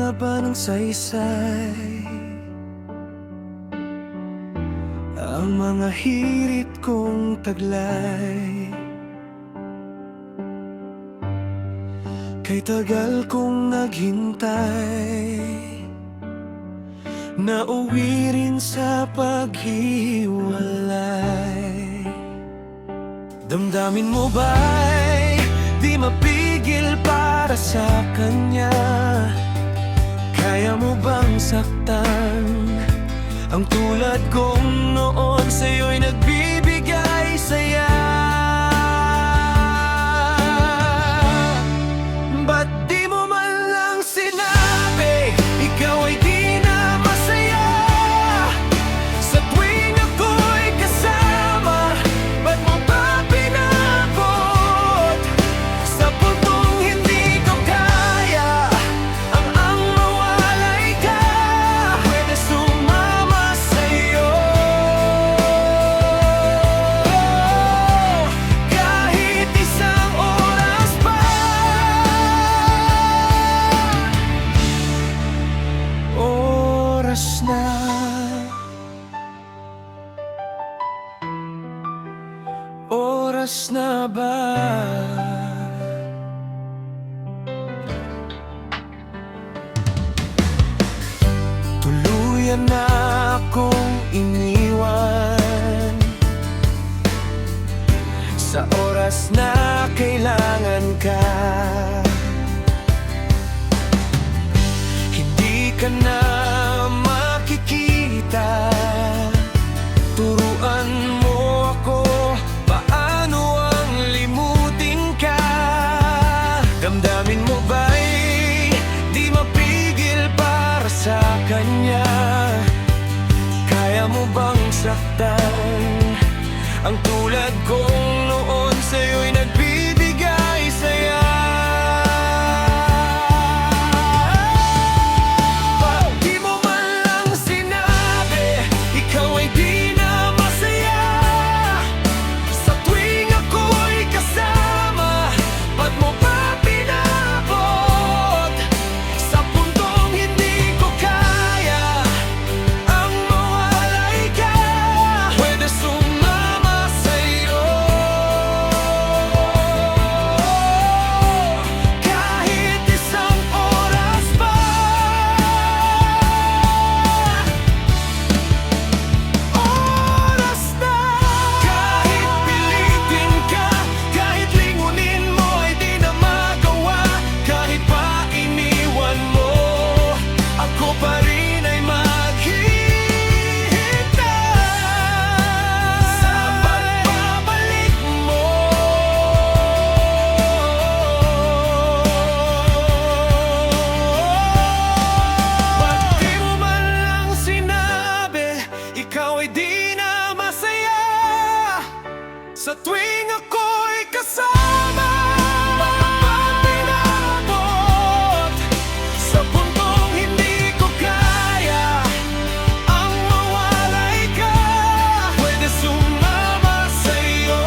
haba ng saysay, ang mga hirit kong taglay. Kay tagal kong naghintay, nauwi rin sa paghiwalay. Damdamin mo ba'y di mapigil para sa kanya? Kaya mo bang saktan ang tulad kong noon sa'yo'y nagbibigay saya? Ba't di mo man lang sinabi ikaw ay di na masaya? Sa tuwing ako'y kasama, ba't mo ba pinabot? Sa puntong hindi ko kaya ang mawalay ka, pwede sumama sa'yo. Kahit isang oras pa. Oras na, oras na ba? Tuluyan na akong iniwan sa oras na kailangan ka. Hindi ka na makikita, turuan mo ako paano ang limutin ka. Damdamin mo ba'y di mapigil para sa kanya? Kaya mo bang saktan ang tulad kong noon sa'yo'y nagbibigay saya? Ba't di mo man lang sinabi ikaw ay di na masaya? Sa tuwing ako'y kasama, ba't mo ba pinabot? Sa puntong hindi ko kaya ang mawalay ka, pwede sumama sa'yo. Kahit isang oras pa. Oras na. Kahit pilitin ka, kahit lingunin mo ay di na magawa. Kahit pa iniwan mo, ako pa rin ay maghihintay sa pagbabalik mo. Ba't di mo man lang sinabi ikaw ay di na masaya? Sa tuwing ako'y kasama, bakit ba pinabot? Sa puntong hindi ko kaya ang mawalay ka, pwede sumama sa'yo.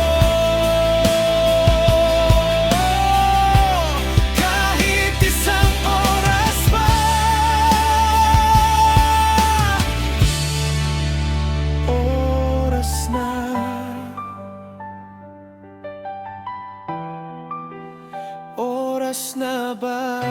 Kahit isang oras pa. Oras na, oras na ba?